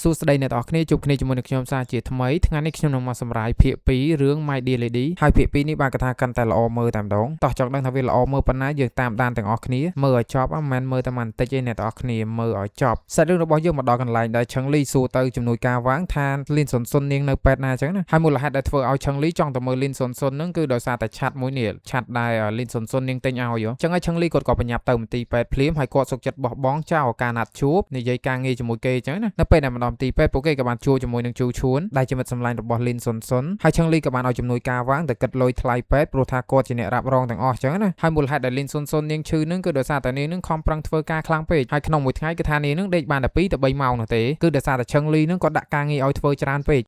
សួស្តីអ្នកទាំងអស់គ្នាជួបគ្នាជាមួយនឹងខ្ញុំសាជាថ្មីថ្ងៃនេះខ្ញុំនឹងមកសម្រាយភាគ2រឿង My Dear Lady ហើយភាគ2នេះបានកថាកាន់តែល្អមើលតែម្ដងតោះចង់ដឹងថាវាល្អមើលប៉ុណ្ណាយើងតាមដានទាំងអស់គ្នាមើលឲ្យចប់មិនមែនមើលតែបន្តិចទេអ្នកទាំងអស់គ្នាមើលឲ្យចប់សាច់រឿងរបស់យើងមកដល់កន្លែងដែលឆឹងលីសួរទៅជំនួយការវាងថាលីនសុនសុននាងនៅពេទ្យណាអញ្ចឹងណាហើយមូលហេតុដែលធ្វើឲ្យឆឹងលីចង់ទៅមើលលីនសុនសុនហ្នឹងគឺដោយសារតែឆាត់មួយនេះឆាត់ដែលលីនសុនសុននាងទិញឲ្យអញ្ចឹងហើយឆឹងលីគាត់ក៏បញ្ញាប់ទៅមន្ទីរពេទ្យភ្លាមហើយគាត់សុខចិត្តបោះបង់ចោលការណាត់ជួបនិយាយការងារជាមួយគេអញ្ចឹងណានៅពេលដែលមកដល់មន្ទីរពេទ្យពួកគេក៏បានជួបជាមួយនឹងជូឈួនដែលជាមិត្តសម្លាញ់របស់លីនសុនសុនហើយឆឹងលីក៏បានឲ្យជំនួយការវាងទៅគិតលុយថ្លៃពេទ្យព្រោះថាគាត់ជាអ្នករ៉ាប់រងទាំងអស់អញ្ចឹងណាហើយមូលហេតុដែលលីនសុនសុននាងឈឺនឹងគឺដោយសារតែនាងនឹងខំប្រឹងធ្វើការខ្លាំងពេកហើយក្នុងមួយថ្ងៃគឺថានាងនឹងដេកបានតែ2ទៅ3ម៉ោងនោះទេគឺដោយសារតែឆឹងលីនឹងគាត់ដាក់ការងារឲ្យធ្វើច្រើនពេក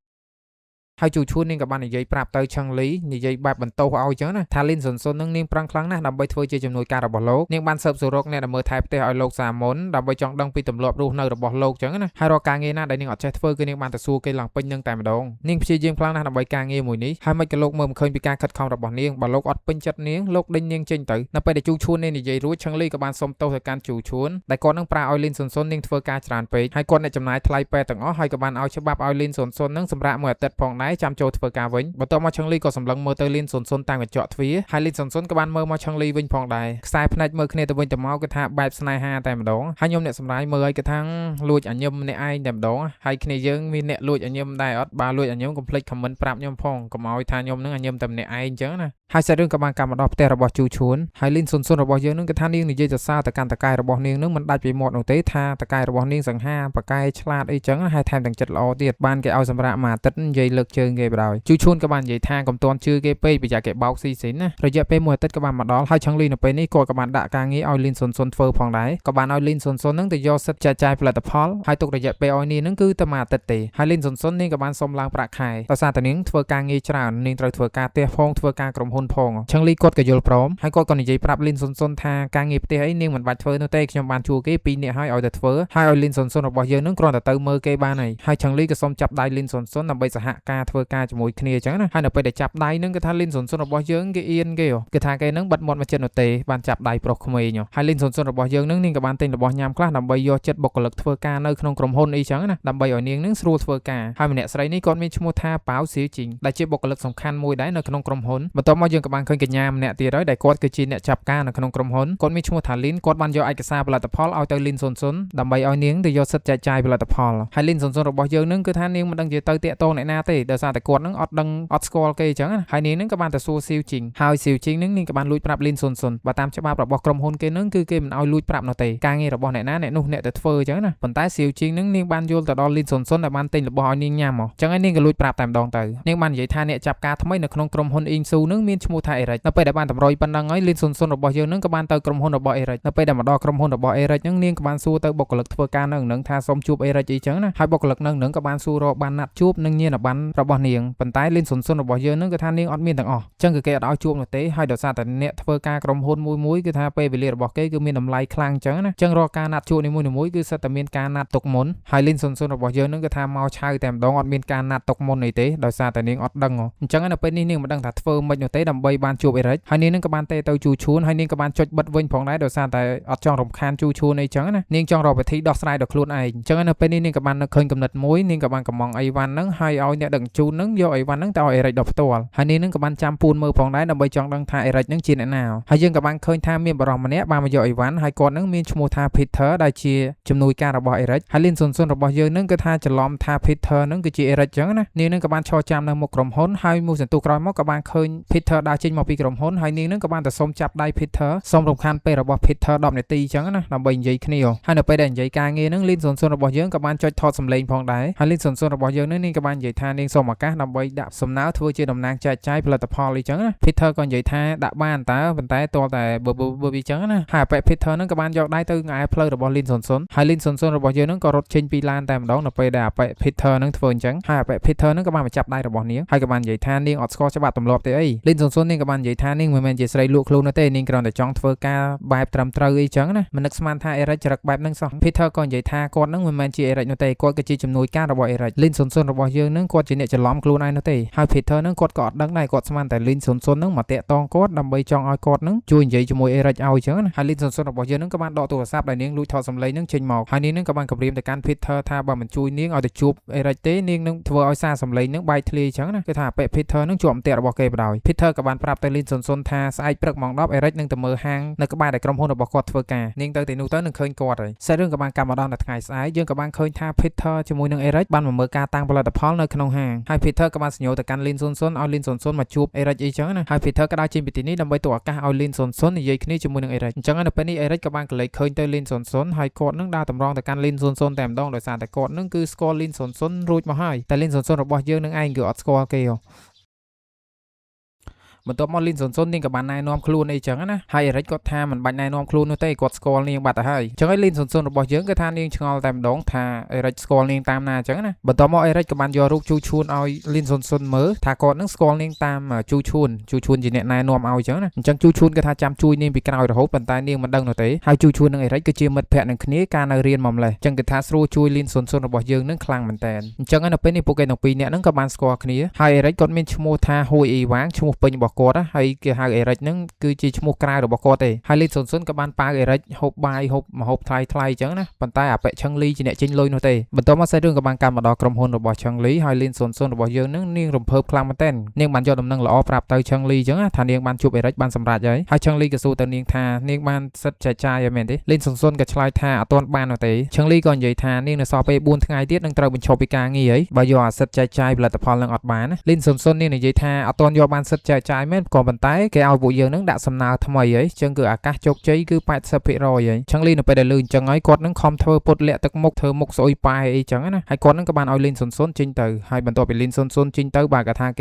ហើយជូឈួននាងក៏បាននិយាយប្រាប់ទៅឆឹងលីនិយាយបែបបន្ទោសឲ្យអញ្ចឹងណាថាលីនសុនសុននឹងនាងប្រឹងខ្លាំងណាស់ដើម្បីធ្វើជាជំនួយការរបស់លោកនាងបានស៊ើបសួររកអ្នកដែលមើលថែផ្ទះឲ្យលោកសាមុនដើម្បីចង់ដឹងពីទម្លាប់រស់នៅរបស់លោកអញ្ចឹងណាហើយរកការងារណាដែលនាងអត់ចេះធ្វើគឺនាងបានទៅសួរគេឡើងពេញនឹងតែម្ដងនាងព្យាយាមខ្លាំងណាស់ដើម្បីការងារមួយនេះហើយមិនក៏លោកមើលមិនឃើញពីការខិតខំរបស់នាងបើលោកអត់ពេញចិត្តនាងលោកដេញនាងចេញទៅនៅពេលដែលជូឈួននាងនិយាយរួចឆឹងលីក៏បានសុំទោសទៅកាន់ជូឈួនដែលគាត់នឹងប្រាឲ្យលីនសុនសុននាងធ្វើការច្រើនពេកហើយគាត់អ្នកចំណាយថ្លៃពេទ្យទាំងអស់ហើយក៏បានឲ្យច្បាប់ឲ្យលីនសុនសុននឹងសម្រាប់មួយអាទិត្យផងដែរចាំចូលធ្វើការវិញបន្ទាប់មកឆឹងលីក៏សម្លឹងមើលទៅលីនសុនសុនតាមកញ្ចក់ទ្វារហើយលីនសុនសុនក៏បានមើលមកឆឹងលីវិញផងដែរខ្សែភ្នែកមើលគ្នាទៅវិញទៅមកគឺថាបែបស្នេហាតែម្ដងហើយខ្ញុំអ្នកសម្រាយមើលឲ្យគឺថាលួចអញឹមម្នាក់ឯងតែម្ដងហើយគ្នាយើងមានអ្នកលួចអញឹមដែរអត់បើលួចអញឹមកុំភ្លេចខមមិនប្រាប់ខ្ញុំផងកុំឲ្យថាខ្ញុំនឹងអញឹមតែម្នាក់ឯងអញ្ចឹងណាហើយសាច់រឿងក៏បានកម្មមកដល់ផ្ទះរបស់ជូឈួនហើយលីនសុនសុនរបស់យើងនឹងគឺថានាងនិយាយសរសើរទៅកាន់តកែរបស់នាងនឹងមិនដាច់ពីមាត់នោះទេថាតកែរបស់នាងសង្ហាបកែឆ្លាតអីចឹងហើយថែមទាំងចិត្តល្អទៀតបានគេឲ្យសម្រាប់មួយអាទិត្យនិយាយលើកជើងគេបដ ாய் ជូឈួនក៏បាននិយាយថាកុំតន់ជឿគេពេកប្រយ័ត្នគេបោកស៊ីស៊ីនណារយៈពេលមួយអាទិត្យក៏បានមកដល់ហើយឆឹងលីនៅពេលនេះគាត់ក៏បានដាក់ការងារឲ្យលីនសុនសុនធ្វើផងដែរក៏បានឲ្យលីនសុនសុននឹងទៅយកសិទ្ធិចែកចាយផលិតផលហើយទុករយៈពេលឲ្យនាងនឹងគឺតែមួយអាទិត្យទេហើយលីនសុនសុននាងក៏បានសុំឡើងប្រាក់ខែដោយសារតែនាងធ្វើការងារច្រើននាងត្រូវធ្វើការផ្ទះផងធ្វើការក្រុមហ៊ុនផងឆឹងលីគាត់ក៏យល់ព្រមហើយគាត់ក៏និយាយប្រាប់លីនសុនសុនថាការងារផ្ទះអីនាងមិនបាច់ធ្វើនោះទេខ្ញុំបានជួគេ2នាក់ហើយឲ្យតែធ្វើហើយឲ្យលីនសុនសុនរបស់យើងនឹងគ្រាន់តែទៅមើលគេបានហើយឆឹងលីក៏សុំចាប់ដៃលីនសុនសុនដើម្បីសហការធ្វើការជាមួយគ្នាអញ្ចឹងណាហើយនៅពេលដែលចាប់ដៃនឹងគឺថាលីនសុនសុនរបស់យើងគេអៀនគេគឺថាគេនឹងបិទមាត់មកចិត្តនោះទេបានចាប់ដៃប្រុសក្មេងហើយលីនសុនសុនរបស់យើងនឹងនាងក៏បានទិញរបស់ញ៉ាំខ្លះដើម្បីយកចិត្តបុគ្គលិកធ្វើការនៅក្នុងក្រុមហ៊ុនអីចឹងណាដើម្បីឲ្យនាងនឹងស្រួលធ្វើការហើយម្នាក់ស្រីនេះគាត់មានឈ្មោះថាប៉ៅសៀវជីងដែលជាបុគ្គលិកសំខាន់មួយដែរនៅក្នុងក្រុមហ៊ុនបន្ទាប់មកយើងក៏បានឃើញកញ្ញាម្នាក់ទៀតហើយដែលគាត់គឺជាអ្នកចាប់ការនៅក្នុងក្រុមហ៊ុនគាត់មានឈ្មោះថាលីនគាត់បានយកឯកសារផលិតផលឲ្យទៅលីនសុនសុនដើម្បីឲ្យនាងទៅយកសិទ្ធិចែកចាយផលិតផលហើយលីនសុនសុនរបស់យើងនឹងគឺថានាងមិនដឹងជាទៅតាក់ទងអ្នកណាទេដោយសារតែគាត់នឹងអត់ដឹងអត់ស្គាល់គេចឹងហើយនាងនឹងក៏បានទៅសួរសៀវជីងហើយសៀវជីងនឹងនាងក៏បានលួចប្រាប់លីនសុនសុនបើតាមច្បាប់របស់ក្រុមហ៊ុនគេនឹងគឺគេមិនឲ្យលួចប្រាប់នោះទេការងាររបស់អ្នកណាអ្នកនោះអ្នកទៅធ្វើចឹងណាប៉ុន្តែសៀវជីងនឹងនាងបានយល់ទៅដល់លីនសុនសុនដែលបានទិញរបស់ឲ្យនាងញ៉ាំមកចឹងហើយនាងក៏លួចប្រាប់តែម្ដងទៅនាងបាននិយាយថាអ្នកចាប់ការថ្មីនៅក្នុងក្រុមហ៊ុនអ៊ីងស៊ូនឹងមានឈ្មោះថាអេរិចនៅពេលដែលបានតម្រុយប៉ុណ្ណឹងហើយលីនសុនសុនរបស់យើងនឹងក៏បានទៅក្រុមហ៊ុនរបស់អេរិចនៅពេលដែលមកដល់ក្រុមហ៊ុនរបស់អេរិចនឹងនាងក៏បានសួរទៅបុគ្គលិកធ្វើការនៅនឹងថាសូមជួបអេរិចអីចឹងណាហើយបុគ្គលិកនឹងក៏បានសួររកបានណាត់ជួបនឹងញាណប័ណ្ណរបស់នាងប៉ុន្តែលីនសុនសុនរបស់យើងនឹងគឺថានាងអត់មានទាំងអស់ចឹងគឺគេអត់ឲ្យជួបនោះទេហើយដោយសារតែអ្នកធ្វើការក្រុមហ៊ុនមួយគឺថាពេលវេលារបស់គេគឺមានតម្លៃខ្លាំងចឹងណាចឹងរកការណាត់ជួបនីមួយគឺសិតតែមានការណាត់ទុកមុនហើយលីនសុនសុនរបស់យើងនឹងគឺថាមកឆៅតែម្ដងអត់មានការណាត់ទុកមុនអីទេដោយសារតែនាងអត់ដឹងអញ្ចឹងនៅពេលនេះនាងមិនដឹងថាធ្វើម៉េចនោះទេដើម្បីបានជួបអេរិចហើយនាងនឹងក៏បានទេទៅជូឈួនហើយនាងក៏បានចុចបិទវិញផងដែរដោយសារតែអត់ចង់រំខានជូឈួនអីចឹងណានាងចង់រកវិធីដោះស្រាយដល់ខ្លួនឯងអញ្ចឹងនៅពេលនេះនាងក៏បាននឹកឃើញកំណត់មួយនាងក៏បានកំងអីវ៉ាន់ហ្នឹងហើយឲ្យអ្នកដឹកជញ្ជូនហ្នឹងយកអីវ៉ាន់ហ្នឹងទៅឲ្យអេរិចដល់ផ្ទាល់ហើយនាងនឹងក៏បានចាំពួនមើលផងដែរដើម្បីចង់ដឹងថាអេរិចហ្នឹងជាអ្នកណាហើយយើងក៏បានឃើញថាមានបរិសម្នាក់បានមកយកអីវ៉ាន់ហើយគាត់ហ្នឹងមានឈ្មោះថា Peter ដែលជាជំនួយការរបស់អេរិចហើយលីនសុនសុនរបស់យើងហ្នឹងគឺថាច្រឡំថា Peter ហ្នឹងគឺជាអេរិចចឹងណានាងហ្នឹងក៏បានឈរចាំនៅមុខក្រុមហ៊ុនហើយមួយសន្ទុះក្រោយមកក៏បានឃើញ Peter ដើរចេញមកពីក្រុមហ៊ុនហើយនាងហ្នឹងក៏បានទៅសុំចាប់ដៃ Peter សុំរំខានពេលរបស់ Peter 10នាទីចឹងណាដើម្បីនិយាយគ្នាហើយនៅពេលដែលនិយាយការងារហ្នឹងលីនសុនសុនរបស់យើងក៏បានចុចថតសំឡេងផងដែរហើយលីនសុនសុនរបស់យើងហ្នឹងនាងក៏បាននិយាយថានាងសូមឱកាសដើម្បីដាក់សំណើធ្វើជាតំណាងចែកចាយផលិតផលអីចឹងណា Peter ក៏និយាយថាដាក់បានតើប៉ុន្តែទាល់តែបើវាចឹងណាហើយប៉ែ Peter ហ្នឹងក៏បានយកដៃទៅងែផ្លូវរបស់លីនសុនសុនហើយលីនសុនសុនរបស់យើងហ្នឹងក៏រត់ចេញពីឡានតែម្ដងនៅពេលដែលប៉ែ Peter ហ្នឹងធ្វើអញ្ចឹងហើយប៉ែ Peter ហ្នឹងក៏បានមកចាប់ដៃរបស់នាងហើយក៏បាននិយាយថានាងអត់ស្គាល់ច្បាប់ទម្លាប់ទេអីលីនសុនសុននាងក៏បាននិយាយថានាងមិនមែនជាស្រីលក់ខ្លួននោះទេនាងគ្រាន់តែចង់ធ្វើការបែបត្រឹមត្រូវអីចឹងណាមិននឹកស្មានថាអេរិចចរិតបែបហ្នឹងសោះ Peter ក៏និយាយថាគាត់ហ្នឹងមិនមែនជាអេរិចនោះទេគាត់ក៏ជាជំនួយការរបស់អេរិចលីនសុនសុនរបស់យើងហ្នឹងគាត់ជាអ្នក ច្រឡំខ្លួនឯងនោះទេហើយ Peter នឹងគាត់ក៏អត់ដឹងដែរគាត់ស្មានតែ Lin ស៊ុននឹងមកតាក់តងគាត់ដើម្បីចង់ឲ្យគាត់នឹងជួយនិយាយជាមួយ Eric ឲ្យចឹងណាហើយ Lin ស៊ុនរបស់យើងនឹងក៏បានដកទូរស័ព្ទដែលនាងលួចថតសំឡេងនឹងចេញមកហើយនាងនឹងក៏បានគម្រាមទៅកាន់ Peter ថាបើមិនជួយនាងឲ្យទៅជួប Eric ទេនាងនឹងធ្វើឲ្យសារសំឡេងនឹងបែកធ្លាយចឹងណាគឺថាពាក់ Peter នឹងជាប់អន្ទាក់របស់គេបដ ாய் Peter ក៏បានប្រាប់ទៅ Lin ស៊ុនថាស្អែកព្រឹកម៉ោង 10 Eric នឹងទៅមើលហាងនៅក្បែរដែលក្រុមហ៊ុនរបស់គាត់ធ្វើការនាងទៅទីនោះទៅនឹងឃើញគាត់ហើយសាច់រឿងក៏បានកាត់មកដល់ថ្ងៃស្អែកយើងក៏បានឃើញថា Peter ជាមួយនឹង Eric បានមកមើលការតាំងផលិតផលនៅក្នុងហាងហើយ Peter ក៏បានសញ្ញោទៅកាន់ Lin ស៊ុនឲ្យ Lin ស៊ុនមកជួប Eric អីចឹងណាហើយ Peter ក៏ដើរចេញពីទីនេះដើម្បីទូឱកាសឲ្យ Lin ស៊ុននិយាយគ្នាជាមួយនឹង Eric អញ្ចឹងនៅពេលនេះ Eric ក៏បានកលេចឃើញទៅ Lin ស៊ុនហើយគាត់នឹងដើរតម្រង់ទៅកាន់ Lin ស៊ុនតែម្ដងដោយសារតែគាត់នឹងគឺស្គាល់ Lin ស៊ុនរួចមកហើយតែ Lin ស៊ុនរបស់យើងនឹងឯងគឺអត់ស្គាល់គេហ៎បន្ទាប់មក Lin ស៊ុននាងក៏បានណែនាំខ្លួនអីចឹងណាហើយ Eric គាត់ថាមិនបាច់ណែនាំខ្លួននោះទេគាត់ស្គាល់នាងបាត់ទៅហើយអញ្ចឹងហើយ Lin ស៊ុនរបស់យើងគឺថានាងឆ្ងល់តែម្ដងថា Eric ស្គាល់នាងតាមណាអញ្ចឹងណាបន្ទាប់មក Eric ក៏បានយករូបជូឈួនឲ្យ Lin ស៊ុនមើលថាគាត់នឹងស្គាល់នាងតាមជូឈួនជាអ្នកណែនាំឲ្យអញ្ចឹងណាអញ្ចឹងជូឈួនគឺថាចាំជួយនាងពីក្រោយរហូតប៉ុន្តែនាងមិនដឹងនោះទេហើយជូឈួននិង Eric គឺជាមិត្តភក្តិនឹងគ្នាកាលនៅរៀនមកម្លេះអញ្ចឹងគឺថាស្រួលជួយ Lin ស៊ុនរបស់យើងនឹងខ្លាំងមែនតើអញ្ចឹងនៅពេលនេះពួកគេទាំងពីរនាក់ហ្នឹងក៏បានស្គាល់គ្នាហើយ Eric គាត់មានឈ្មោះថា Hui Iwang ឈ្មោះពេញរបស់គាត់ហើយគេហៅ Eric ហ្នឹងគឺជាឈ្មោះក្រៅរបស់គាត់ទេហើយ Lin ស៊ុនក៏បានប៉ាវ Eric ហូបបាយហូបម្ហូបថ្លៃអញ្ចឹងណាប៉ុន្តែអាប៉ែឆឹងលីជាអ្នកចេញលុយនោះទេបន្ទាប់មកសាច់រឿងក៏បានកាត់មកដល់ក្រុមហ៊ុនរបស់ឆឹងលីហើយ Lin ស៊ុនរបស់យើងហ្នឹងនាងរំភើបខ្លាំងមែនតើនាងបានយកដំណឹងល្អប្រាប់ទៅឆឹងលីអញ្ចឹងថានាងបានជួប Eric បានសម្រេចហើយឆឹងលីក៏សួរទៅនាងថានាងបានសិទ្ធចែកចាយឲ្យមែនទេ Lin ស៊ុនក៏ឆ្លើយថាអត់ទាន់បាននោះទេឆឹងលីក៏និយាយថានាងនៅសល់ពេល4ថ្ងៃទៀតនឹងត្រូវបញ្ឈប់ពីការងារហើយបើយកអាសិទ្ធចែកចាយផលិតផលនឹងអត់បាន Lin ស៊ុននាងនិយាយថាអត់ទាន់យកបានសិទ្ធចែកចាយមែនក៏ប៉ុន្តែគេឲ្យពួកយើងនឹងដាក់សំណើថ្មីហើយអញ្ចឹងគឺអាកាសជោគជ័យគឺ 80% ហើយឆឹងលីនៅពេលដែលលឺអញ្ចឹងហើយគាត់នឹងខំធ្វើពុតលាក់ទឹកមុខធ្វើមុខស្អុយប៉ែអីចឹងណាហើយគាត់នឹងក៏បានឲ្យ Lin ស៊ុនចេញទៅហើយបន្ទាប់ពី Lin ស៊ុនចេញទៅបាទគាត់ថា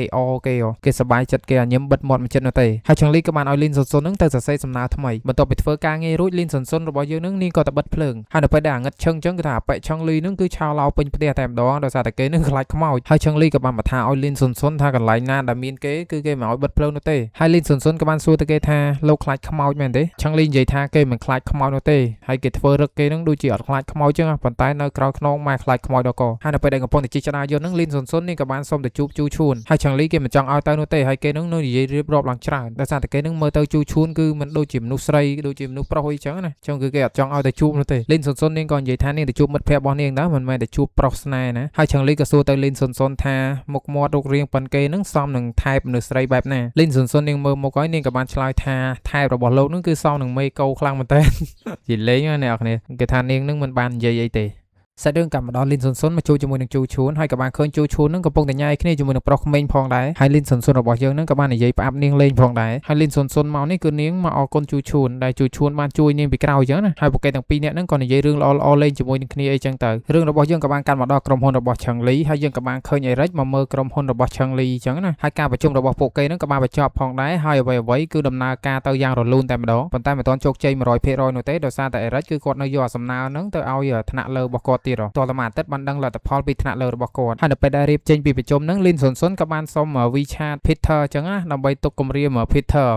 គេសប្បាយចិត្តគេញឹមបិទមាត់មិនចិត្តនោះទេហើយឆឹងលីក៏បានឲ្យ Lin ស៊ុននឹងទៅសរសេរសំណើថ្មីបន្ទាប់ពីធ្វើការងាររួច Lin ស៊ុនរបស់យើងនឹងនាងក៏ទៅបិទភ្លើងហើយនៅពេលដែលអាងឹតឆឹងចឹងគឺថាប៉ែឆឹងលីនឹងគឺឆោឡោពេញផ្ទះតែម្ដងដោយសារតែគេនឹងខ្លាចខ្មោចហើយឆឹងលីក៏បានបន្ថែមឲ្យ Lin ស៊ុនថាកន្លែងណាដែលមានគេគឺគេមិនឲ្យបិទភ្លើងនោះទេហើយ Lin ស៊ុនក៏បានសួរទៅគេថាលោកខ្លាចខ្មោចមែនទេឆឹងលីនិយាយថាគេមិនខ្លាចខ្មោចនោះទេហើយគេធ្វើរឹកគេនឹងដូចជាអត់ខ្លាចខ្មោចចឹងប៉ុន្តែនៅក្រោយខ្នងម៉ែខ្លាចខ្មោចដល់ក៏ហើយនៅពេលដែលកំពុងតែជិះចដាយន្តនឹង Lin ស៊ុននេះក៏បានសុំទៅជួបជូឈួនហើយឆឹងលីគេមិនចង់ឲ្យទៅនោះទេហើយគេនឹងនិយាយរៀបរាប់ឡើងច្រើនដោយសារតែគេនឹងមើលទៅជូឈួនគឺមិនដូចជាមនុស្សស្រីដូចជាមនុស្សប្រុសអីចឹងណាចឹងគឺគេអត់ចង់ឲ្យទៅជួបនោះទេ Lin ស៊ុននាងក៏និយាយថានាងទៅជួបមិត្តភក្តិរបស់នាងដែរមិនមែនទៅជួបប្រុសស្នេហ៍ណាហើយឆឹងលីក៏សួរទៅ Lin ស៊ុនថាមុខមាត់រូបរាងប៉ុនគេនឹងសមនឹងថែបមនុស្សស្រីបែបណា Lin ស៊ុននាងមើលមុខហើយនាងក៏បានឆ្លើយថាថែបរបស់លោកនឹងគឺសមនឹងមេកោខ្លាំងមែនតើនិយាយលេងណាអ្នកនរគេថានាងនឹងមិនបាននិយាយអីទេសាច់រឿងកាត់មកដល់ Lin ស៊ុនមកជួបជាមួយនឹងជូឈួនហើយក៏បានឃើញជូឈួននឹងកំពុងតែញ៉ាយគ្នាជាមួយនឹងប្រុសក្មេងផងដែរហើយ Lin ស៊ុនរបស់យើងនឹងក៏បាននិយាយផ្អាប់នាងលេងផងដែរហើយ Lin ស៊ុនមកនេះគឺនាងមកអរគុណជូឈួនដែលជូឈួនបានជួយនាងពីក្រោយអញ្ចឹងណាហើយពួកគេទាំងពីរនាក់នឹងក៏និយាយរឿងល្អៗលេងជាមួយនឹងគ្នាអីចឹងទៅរឿងរបស់យើងក៏បានកាត់មកដល់ក្រុមហ៊ុនរបស់ឆឹងលីហើយយើងក៏បានឃើញ Eric មកមើលក្រុមហ៊ុនរបស់ឆឹងលីអញ្ចឹងណាហើយការប្រជុំរបស់ពួកគេនឹងក៏បានបញ្ចប់ផងដែរហើយអ្វីគឺដំណើរការទៅយ៉ាងរលូនតែម្ដងប៉ុន្តែមិនទាន់ជោគជ័យ 100% នោះទេដោយសារតែ Eric គឺគាត់នៅយកសំណើនឹងទៅឲ្យថ្នាក់លើរបស់គាត់ទៀតតតែមួយអាទិត្យបានដឹងលទ្ធផលពីថ្នាក់លើរបស់គាត់ហើយនៅពេលដែលរៀបចេញពីប្រជុំហ្នឹង Lin ស៊ុនក៏បានសុំ WeChat Peter អញ្ចឹងណាដើម្បីទុកគម្រាម Peter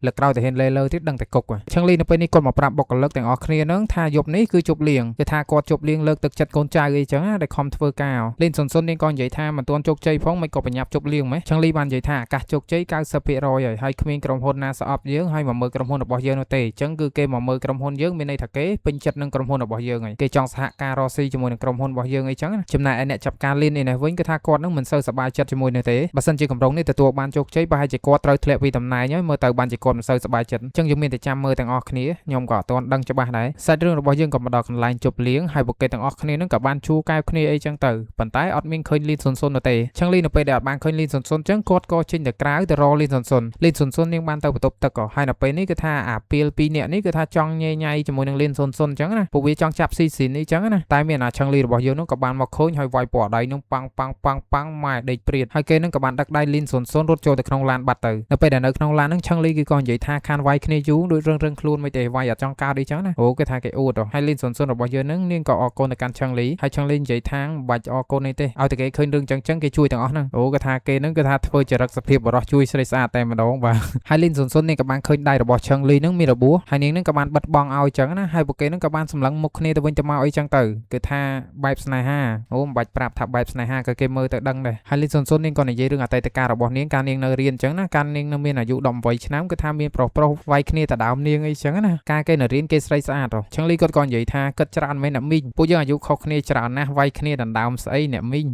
លើក្រោយទៅហ៊ានលេលើទៀតដឹងតែគុកអញ្ចឹង Lin នៅពេលនេះគាត់មកប្រាប់បុគ្គលិកទាំងអស់គ្នាហ្នឹងថាយប់នេះគឺជប់លៀងគឺថាគាត់ជប់លៀងលើកទឹកចិត្តកូនចៅអីចឹងណាដែលខំធ្វើការ Lin ស៊ុននាងក៏និយាយថាមិនទាន់ជោគជ័យផងមិនក៏បញ្ញាប់ជប់លៀងម៉េចអញ្ចឹង Lin បាននិយាយថាអាកាសជោគជ័យ 90% ហើយគ្មានក្រុមហ៊ុនណាស្អប់យើងហើយមកមើលក្រុមហ៊ុនរបស់យើងនោះទេអញ្ចឹងគឺគេមកមើលក្រុមហ៊ុនយើងមានន័យថាគេពេញចិត្តនឹងក្រុមហ៊ុនរបស់យើងហើយគេចង់សហការរកស៊ីជាមួយនឹងក្រុមហ៊ុនរបស់យើងអីចឹងចំណែកឯអ្នកចាប់ការ Lin នេះវិញគឺថាគាត់នឹងមិនសូវសប្បាយចិត្តជាមួយនោះទេបើសិនជាកម្រងនេះទទួលបានជោគជ័យប្រហែលជាគាត់ត្រូវធ្លាក់ពីតំណែងហើយមើលទៅបានជាគាត់មិនសូវសប្បាយចិត្តអញ្ចឹងយើងមានតែចាំមើលទាំងអស់គ្នាខ្ញុំក៏អត់ទាន់ដឹងច្បាស់ដែរសាច់រឿងរបស់យើងក៏មកដល់កន្លែងជប់លៀងហើយពួកគេទាំងអស់គ្នានឹងក៏បានជួកែវគ្នាអីចឹងទៅប៉ុន្តែអត់មានឃើញ Lin ស៊ុននោះទេអញ្ចឹង Lin នៅពេលដែលអត់បានឃើញ Lin ស៊ុនអញ្ចឹងគាត់ក៏ចេញទៅក្រៅទៅរក Lin ស៊ុននាងបានទៅបន្ទប់ទឹកក៏ហើយនៅពេលនេះគឺថាអាពីល2នាក់នេះគឺថាចង់ញ៉ៃញ៉ៃជាមួយនឹង Lin ស៊ុនអញ្ចឹងណាពួកវាចង់ចាប់ស៊ីស៊ីនអីចឹងណាតែមានអាឆឹងលីរបស់យើងនោះក៏បានមកឃើញហើយវាយពណ៌ដៃនឹងប៉ាំងម៉ែដេកព្រាតហើយគេនឹងក៏បានដឹកដៃ Lin ស៊ុនរត់ចូលទៅក្នុងឡានបាត់ទៅនៅពេលដែលនៅក្នុងឡានហ្នឹងឆឹងលីគឺក៏និយាយថាខានវាយគ្នាយូរដូចរឹងខ្លួនមិនទេវាយអត់ចង់កើតអីចឹងណាអូគេថាគេអួតហើយ Lin ស៊ុនរបស់យើងហ្នឹងនាងក៏អរគុណទៅកាន់ឆឹងលីហើយឆឹងលីនិយាយថាមិនបាច់អរគុណនេះទេឲ្យតែគេឃើញរឿងចឹងគេជួយទាំងអស់ហ្នឹងអូគេថាគេហ្នឹងគឺថាធ្វើចរិតសភាពបរោះជួយស្រីស្អាតតែម្ដងបាទហើយ Lin ស៊ុននាងក៏បានឃើញដៃរបស់ឆឹងលីហ្នឹងមានរបួសហើយនាងហ្នឹងក៏បានបិទបង់ឲ្យចឹងណាហើយពួកគេហ្នឹងក៏បានសម្លឹងមុខគ្នាទៅវិញទៅមកអីចឹងទៅគឺថា បែបស្នេហាអូមិនបាច់ប្រាប់ថាបែបស្នេហាក៏គេមើលទៅដឹងដែរហើយលីនសុនសុននាងក៏និយាយរឿងអតីតកាលរបស់នាងកាលនាងនៅរៀនអញ្ចឹងណាកាលនាងនៅមានអាយុ18ឆ្នាំគឺថាមានប្រុសវាយគ្នាទៅដើមនាងអីចឹងណាការគេនៅរៀនគេស្រីស្អាតចឹងលីគាត់ក៏និយាយថាគិតច្រើនមែនអ្នកមីងពួកយើងអាយុខុសគ្នាច្រើនណាស់វាយគ្នាដណ្ដើមស្អីអ្នកមីង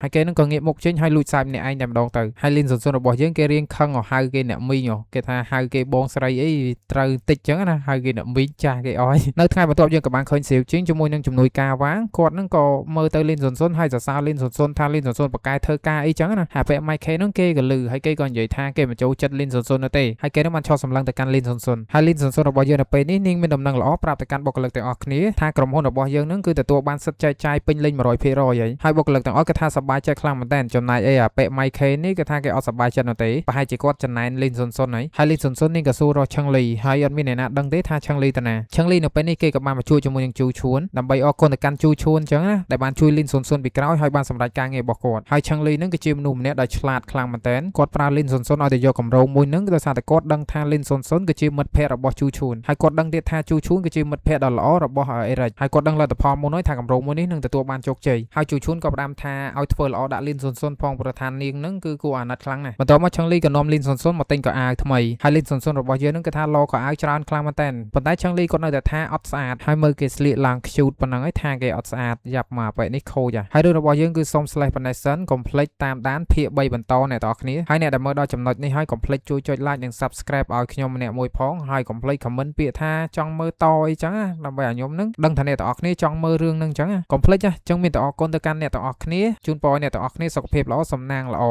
ហើយគេនឹងក៏ងាកមុខចេញហើយលួចសាយម្នាក់ឯងតែម្ដងទៅហើយលីនសុនសុនរបស់យើងគេរៀងខឹងហៅគេអ្នកមីងគេថាហៅគេបងស្រីអីត្រូវតិចចឹងណាហៅគេអ្នកមីងចាស់គេអោយនៅថ្ងៃបន្ទាប់យើងក៏បានឃើញសៀវជីងជាមួយនឹងជំនួយការវាងគាត់នឹងក៏មើលទៅលីនសុនសុនហើយសរសើរលីនសុនសុនថាលីនសុនសុនបកកែធ្វើការអីចឹងណាហើយពេលម៉ៃខេនឹងគេក៏លឺហើយគេក៏និយាយថាគេមិនចូលចិត្តលីនសុនសុននោះទេហើយគេនឹងបានឆោតសម្លឹងទៅកាន់លីនសុនសុនហើយលីនសុនសុនរបស់យើងនៅពេលនេះនាងមានដំណឹងល្អប្រាប់ទៅកាន់បុគ្គលិកទាំងអស់គ្នាថាក្រុមហ៊ុនរបស់យើងនឹងគឺទទួលបានសិទ្ធិចែកចាយពេញលេញ 100% ហើយបុគ្គលិកទាំងអស់ក៏ថាសប្បាយចិត្តខ្លាំងមែនតើចំណែកអីអាពាក់ម៉ៃខេនេះគឺថាគេអត់សប្បាយចិត្តនោះទេប្រហែលជាគាត់ចំណែនលីនសុនសុនហើយលីនសុនសុននេះក៏សួររកឆឹងលីហើយអត់មានអ្នកណាដឹងទេថាឆឹងលីទៅណាឆឹងលីនៅពេលនេះគេក៏បានមកជួយជាមួយនឹងជូឈួនដើម្បីអរគុណទៅកាន់ជូឈួនអញ្ចឹងណាដែលបានជួយលីនសុនសុនពីក្រោយហើយបានសម្រេចការងាររបស់គាត់ហើយឆឹងលីនឹងគឺជាមនុស្សម្នាក់ដែលឆ្លាតខ្លាំងមែនតើគាត់ប្រើលីនសុនសុនឲ្យទៅយកកម្រងមួយនឹងដោយសារតែគាត់ដឹងថាលីនសុនសុនគឺជាមិត្តភក្តិរបស់ជូឈួនហើយគាត់ដឹងទៀតថាជូឈួនគឺជាមិត្តភក្តិដ៏ល្អរបស់អេរិចហើយគាត់ដឹងលទ្ធផលមុនហើយថាកម្រងមួយនេះនឹងទទួលបានជោគជ័យហើយជូឈួនក៏ផ្ដាំថាឲ្យធ្វើល្អដាក់លីនសុនសុនផងប្រធាននាងនឹងគឺគួរអាណិតខ្លាំងណាស់បន្ទាប់មកឆឹងលីក៏នាំលីនសុនសុនមកទិញកៅអៅថ្មីហើយលីនសុនសុនរបស់យើងនឹងគេថាឡកៅអៅច្រើនខ្លាំងមែនតើប៉ុន្តែឆឹងលីគាត់នៅតែថាអត់ស្អាតហើយមើលគេស្លៀកឡើងខ្ជូតប៉ុណ្ណឹងហើយថាគេអត់ស្អាតយ៉ាប់មកបែបនេះខូចហើយរឿងរបស់យើងគឺសូម slash ប៉ុណ្ណេះសិនកុំភ្លេចតាមដានភាគ3បន្តអ្នកទាំងអស់គ្នាហើយអ្នកដែលមើលដល់ចំណុចនេះហើយកុំភ្លេចជួយចុច like និង subscribe ឲ្យខ្ញុំម្នាក់មួយផងហើយកុំភ្លេច comment ពាក្យថាចង់មើលតអីចឹងដើម្បីឲ្យខ្ញុំនឹងដឹងថាអ្នកទាំងអស់គ្នាចង់មើលរឿងនឹងចឹងកុំភ្លេចចឹងមានតែអរគុណទៅកាន់អ្នកទាំងអស់គ្នាជូនពរឲ្យអ្នកទាំងអស់គ្នាសុខភាពល្អសំណាងល្អ